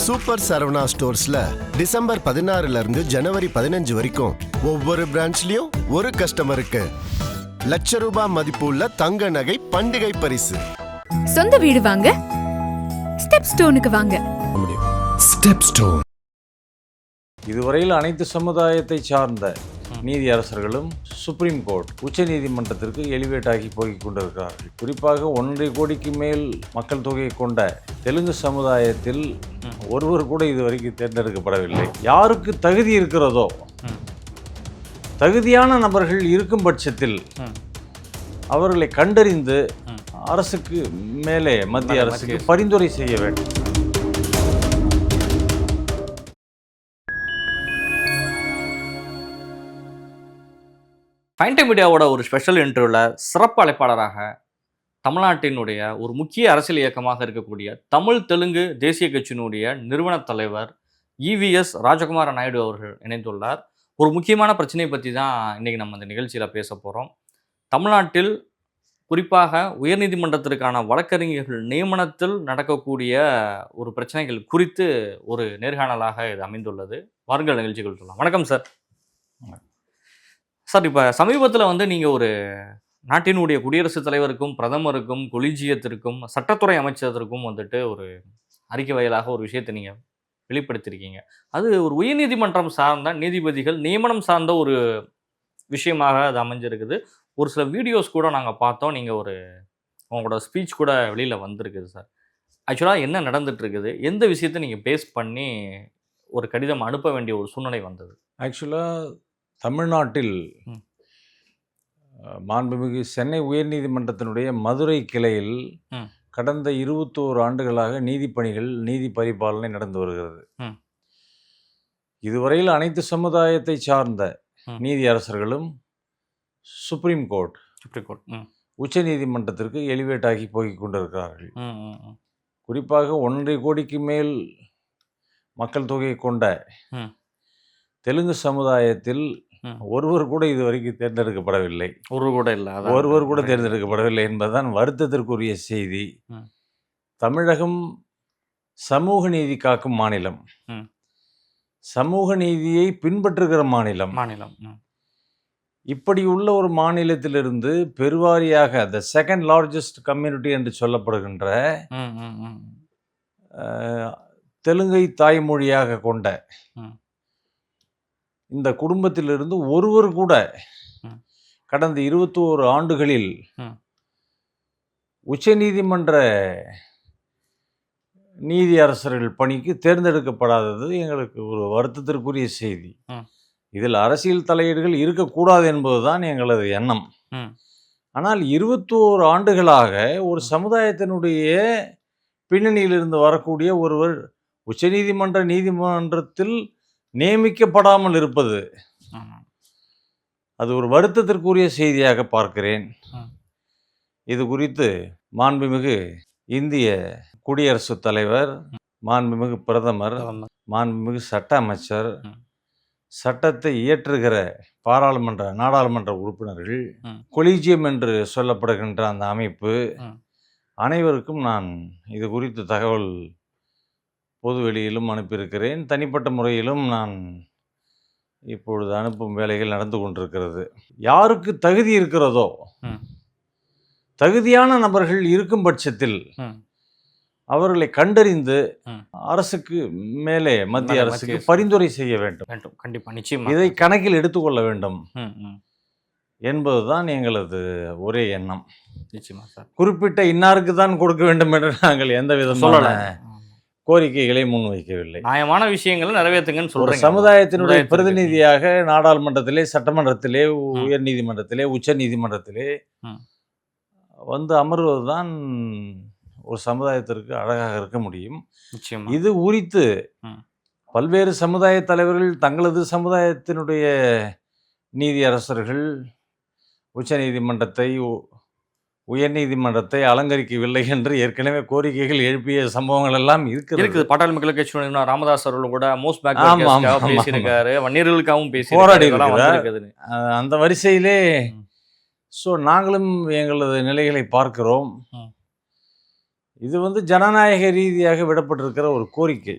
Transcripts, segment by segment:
Super Saravana ஸ்டோர்ஸ்ல December 16 இருந்து ஜனவரி 15 வரைக்கும் ஒவ்வொரு பிரான்ச்லயும் ஒரு கஸ்டமருக்கு ₹1,00,000 மதிப்புள்ள தங்க நகை பண்டிகை பரிசு. சொந்த வீடு வாங்க ஸ்டெப் ஸ்டோனுக்கு வாங்க. Step stone. இதுவரையில் அனைத்து சமுதாயத்தை சார்ந்த நீதியரசர்களும் சுப்ரீம் கோர்ட் உச்ச நீதிமன்றத்திற்கு எலிவேட் ஆகி போய் கொண்டிருக்கிறார்கள். குறிப்பாக 1.5 கோடிக்கு மேல் மக்கள் தொகையை கொண்ட தெலுங்கு சமுதாயத்தில் ஒருவர் கூட இதுவரைக்கும் தேர்ந்தெடுக்கப்படவில்லை. யாருக்கு தகுதி இருக்கிறதோ, தகுதியான நபர்கள் இருக்கும் பட்சத்தில் அவர்களை கண்டறிந்து அரசுக்கு மேலே மத்திய அரசுக்கு பரிந்துரை செய்ய வேண்டும். ஃபைன் டைம் மீடியாவோட ஒரு ஸ்பெஷல் இன்டர்வியூவில் சிறப்பு அழைப்பாளராக தமிழ்நாட்டினுடைய ஒரு முக்கிய அரசியல் இயக்கமாக இருக்கக்கூடிய தமிழ் தெலுங்கு தேசிய கட்சியினுடைய நிறுவன தலைவர் இவிஎஸ் ராஜகுமார நாயுடு அவர்கள் இணைந்துள்ளார். ஒரு முக்கியமான பிரச்சனையை பற்றி தான் இன்றைக்கி நம்ம இந்த நிகழ்ச்சியில் பேச போகிறோம். தமிழ்நாட்டில் குறிப்பாக உயர்நீதிமன்றத்திற்கான வழக்கறிஞர்கள் நியமனத்தில் நடக்கக்கூடிய ஒரு பிரச்சனைகள் குறித்து ஒரு நேர்காணலாக இது அமைந்துள்ளது. வாருங்கள் நிகழ்ச்சிகள் சொல்லலாம். வணக்கம் சார். சார், இப்போ சமீபத்தில் நீங்கள் ஒரு நாட்டினுடைய குடியரசுத் தலைவருக்கும் பிரதமருக்கும் கொலிஜியத்திற்கும் சட்டத்துறை அமைச்சருக்கும் ஒரு அறிக்கை வாயிலாக ஒரு விஷயத்தை நீங்கள் வெளிப்படுத்தியிருக்கீங்க. அது ஒரு உயர்நீதிமன்றம் சார்ந்த நீதிபதிகள் நியமனம் சார்ந்த ஒரு விஷயமாக அது அமைஞ்சிருக்குது. ஒரு சில வீடியோஸ் கூட நாங்கள் பார்த்தோம். நீங்கள் உங்களோட ஸ்பீச் கூட வெளியில் வந்திருக்குது சார். ஆக்சுவலாக என்ன நடந்துட்டு இருக்குது, எந்த விஷயத்தை நீங்கள் பேஸ் பண்ணி ஒரு கடிதம் அனுப்ப வேண்டிய ஒரு சூழ்நிலை வந்தது? ஆக்சுவலாக தமிழ்நாட்டில் மாண்புமிகு சென்னை உயர்நீதிமன்றத்தினுடைய மதுரை கிளையில் கடந்த 21 ஆண்டுகளாக நீதிப்பணிகள் நீதி பரிபாலனை நடந்து வருகிறது. இதுவரையில் அனைத்து சமுதாயத்தை சார்ந்த நீதியரசர்களும் சுப்ரீம் கோர்ட் உச்ச நீதிமன்றத்திற்கு எலிவேட் ஆகி போய் கொண்டிருக்கிறார்கள். குறிப்பாக 1.5 கோடிக்கு மேல் மக்கள் தொகையை கொண்ட தெலுங்கு சமுதாயத்தில் ஒருவர் கூட இதுவரைக்கும் தேர்ந்தெடுக்கப்படவில்லை. ஒருவர் கூட தேர்ந்தெடுக்கப்படவில்லை என்பதுதான் வருத்தத்திற்குரிய செய்தி. தமிழகம் சமூக நீதி காக்கும் மாநிலம், சமூக நீதியை பின்பற்றுகிற மாநிலம். இப்படி உள்ள ஒரு மாநிலத்திலிருந்து பெருவாரியாக த செகண்ட் லார்ஜஸ்ட் கம்யூனிட்டி என்று சொல்லப்படுகின்ற தெலுங்கை தாய்மொழியாக கொண்ட இந்த குடும்பத்திலிருந்து ஒருவர் கூட கடந்த 21 ஆண்டுகளில் உச்ச நீதிமன்ற நீதியரசர்கள் பணிக்கு தேர்ந்தெடுக்கப்படாதது எங்களுக்கு ஒரு வருத்தத்திற்குரிய செய்தி. இதில் அரசியல் தலையீடுகள் இருக்கக்கூடாது என்பதுதான் எங்களது எண்ணம். ஆனால் 21 ஆண்டுகளாக ஒரு சமுதாயத்தினுடைய பின்னணியிலிருந்து வரக்கூடிய ஒருவர் நீதிமன்றத்தில் நியமிக்கப்படாமல் இருப்பது அது ஒரு வருத்தத்திற்குரிய செய்தியாக பார்க்கிறேன். இது குறித்து மாண்புமிகு இந்திய குடியரசுத் தலைவர், மாண்புமிகு பிரதமர், மாண்புமிகு சட்ட அமைச்சர், சட்டத்தை இயற்றுகிற நாடாளுமன்ற உறுப்பினர்கள், கொலிஜியம் என்று சொல்லப்படுகின்ற அந்த அமைப்பு அனைவருக்கும் நான் இது குறித்து தகவல் பொது வெளியிலும் அனுப்பியிருக்கிறேன். தனிப்பட்ட முறையிலும் நான் இப்பொழுது அனுப்பும் வேலைகள் நடந்து கொண்டிருக்கிறது. யாருக்கு தகுதி இருக்கிறதோ, தகுதியான நபர்கள் இருக்கும் பட்சத்தில் அவர்களை கண்டறிந்து அரசுக்கு மேலே மத்திய அரசுக்கு பரிந்துரை செய்ய வேண்டும். கண்டிப்பா, நிச்சயமா இதை கணக்கில் எடுத்துக்கொள்ள வேண்டும் என்பதுதான் எங்களது ஒரே எண்ணம். நிச்சயமா சார். குறிப்பிட்ட இன்னாருக்கு தான் கொடுக்க வேண்டும் என்று நாங்கள் எந்த விதமான கோரிக்கைகளை முன்வைக்கவில்லை. நியாயமான விஷயங்களை நிறைவேற்றுங்கன்னு சொல்றீங்க. சமுதாயத்தினுடைய பிரதிநிதியாக நாடாளுமன்றத்திலே, சட்டமன்றத்திலே, உயர் நீதிமன்றத்திலே, உச்ச நீதிமன்றத்திலே வந்து அமர்வதுதான் ஒரு சமுதாயத்திற்கு அழகாக இருக்க முடியும். இது குறித்து பல்வேறு சமுதாய தலைவர்கள் தங்களது சமுதாயத்தினுடைய நீதியரசர்கள் உச்ச நீதிமன்றத்தை, உயர் நீதிமன்றத்தை அலங்கரிக்கவில்லை என்று ஏற்கனவே கோரிக்கைகள் எழுப்பிய சம்பவங்கள் எல்லாம் இருக்குது. பாட்டாளி மக்கள் கட்சி ராமதாஸ் அவர்கள் கூட மோஸ்ட் பேசியிருக்காரு, வன்னியர்களுக்காகவும் போராடி இருக்கிறார். அந்த வரிசையிலே நாங்களும் எங்களது நிலைகளை பார்க்கிறோம். இது வந்து ஜனநாயக ரீதியாக விடப்பட்டிருக்கிற ஒரு கோரிக்கை.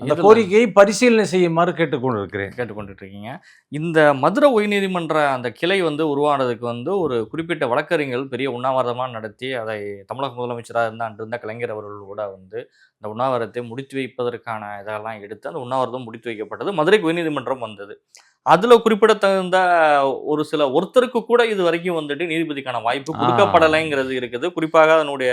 அந்த இதுல கோரிக்கையை பரிசீலனை செய்யுமாறு கேட்டுக்கொண்டிருக்கிறேன். கேட்டுக்கொண்டுட்டு இருக்கீங்க. இந்த மதுரை உயர்நீதிமன்ற அந்த கிளை வந்து உருவானதுக்கு வந்து ஒரு குறிப்பிட்ட வழக்கறிஞர்கள் பெரிய உண்ணாவிரதமா நடத்தி, அதை தமிழக முதலமைச்சராக இருந்த அன்றிருந்த கலைஞர் அவர்கள் கூட வந்து அந்த உண்ணாவிரதத்தை முடித்து வைப்பதற்கான இதெல்லாம் எடுத்து அந்த உண்ணாவிரதம் முடித்து வைக்கப்பட்டது. மதுரைக்கு உயர்நீதிமன்றம் வந்தது. அதுல குறிப்பிடத்தகுந்த ஒரு சில ஒருத்தருக்கு கூட இது வரைக்கும் வந்துட்டு நீதிபதிக்கான வாய்ப்பு கொடுக்கப்படலைங்கிறது இருக்குது. குறிப்பாக அதனுடைய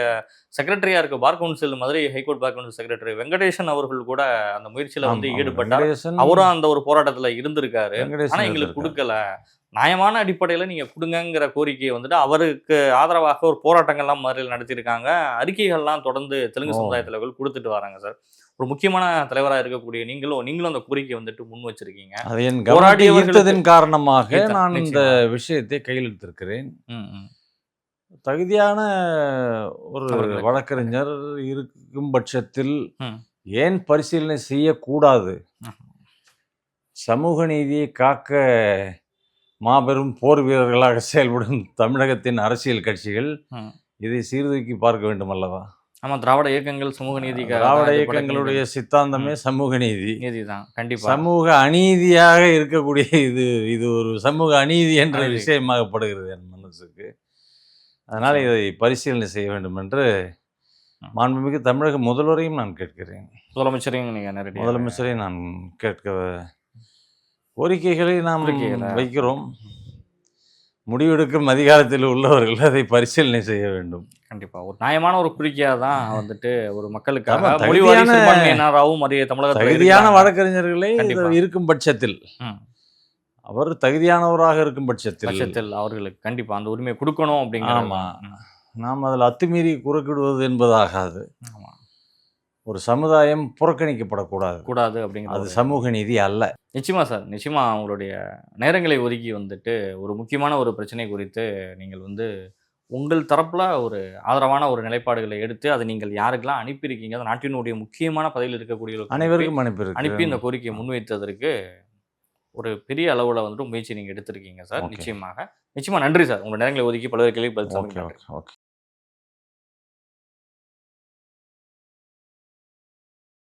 செக்ரட்டரியா இருக்க bar council, Madurai high court bar council secretary Venkatesan அவர்கள் கூட அந்த முயற்சியில வந்து ஈடுபட்டார். அவரும் அந்த ஒரு போராட்டத்துல இருந்திருக்காரு. ஆனா எங்களுக்கு கொடுக்கல, நியாயமான அடிப்படையில நீங்க கொடுங்கிற கோரிக்கையை வந்துட்டு அவருக்கு ஆதரவாக ஒரு போராட்டங்கள்லாம் மதுரையில் நடத்தியிருக்காங்க. அறிக்கைகள்லாம் தொடர்ந்து தெலுங்கு சமுதாய தலைவர்கள் கொடுத்துட்டு வராங்க சார். ஒரு முக்கியமான தலைவராக இருக்கக்கூடிய நீங்களும் அந்த கோரிக்கை வந்துட்டு முன் வச்சிருக்கீங்க. அது என் கவனத்தை ஈர்த்ததன் காரணமாக நான் இந்த விஷயத்தை கையில் எடுத்திருக்கிறேன். தகுதியான ஒரு வழக்கறிஞர் இருக்கும் பட்சத்தில் ஏன் பரிசீலனை செய்யக்கூடாது? சமூக நீதியை காக்க மாபெரும் போர் வீரர்களாக செயல்படும் தமிழகத்தின் அரசியல் கட்சிகள் இதை சீர்தூக்கி பார்க்க வேண்டும் அல்லவா? ஆமா, திராவிட இயக்கங்கள் சமூக நீதி, திராவிட இயக்கங்களுடைய சித்தாந்தமே சமூக நீதி தான். கண்டிப்பா சமூக அநீதியாக இருக்கக்கூடிய இது ஒரு சமூக அநீதி என்ற விஷயமாகப்படுகிறது என் மனசுக்கு. அதனால இதை பரிசீலனை செய்ய வேண்டும் என்று மாண்புமிகு தமிழக முதல்வரையும் நான் கேட்கிறேன். முதலமைச்சரை நான் கேட்க கோரிக்கைகளை நாம் வைக்கிறோம். முடிவெடுக்கும் அதிகாரத்தில் உள்ளவர்கள் அதை பரிசீலனை செய்ய வேண்டும். கண்டிப்பா ஒரு நியாயமான ஒரு கோரிக்கையா தான் வந்துட்டு ஒரு மக்களுக்காக தகுதியான வழக்கறிஞர்களை இருக்கும் பட்சத்தில், அவர் தகுதியானவராக இருக்கும் பட்சத்தில் அவர்களுக்கு கண்டிப்பா அந்த உரிமையை கொடுக்கணும் அப்படிங்கிற. நாம் அதில் அத்துமீறி குறுக்கிடுவது என்பதாகாது. ஒரு சமுதாயம் புறக்கணிக்கப்படக்கூடாது அப்படிங்கிறது அது சமூக நீதி அல்ல. நிச்சயமா சார், நிச்சயமா அவங்களுடைய நேரங்களை ஒதுக்கி வந்துட்டு ஒரு முக்கியமான ஒரு பிரச்சனை குறித்து நீங்கள் வந்து உங்கள் தரப்புல ஒரு ஆதரவான ஒரு நிலைப்பாடுகளை எடுத்து அதை நீங்கள் யாருக்கெல்லாம் அனுப்பியிருக்கீங்க, அந்த நாட்டினுடைய முக்கியமான பதவியில் இருக்கக்கூடிய அனைவருக்கும் அனுப்பி இந்த கோரிக்கையை முன்வைத்ததற்கு ஒரு பெரிய அளவுல வந்துட்டு முயற்சி நீங்க எடுத்திருக்கீங்க சார். நிச்சயமா நன்றி சார். உங்க நேரங்களை ஒதுக்கி பல்வேறு கேள்வி பதில்.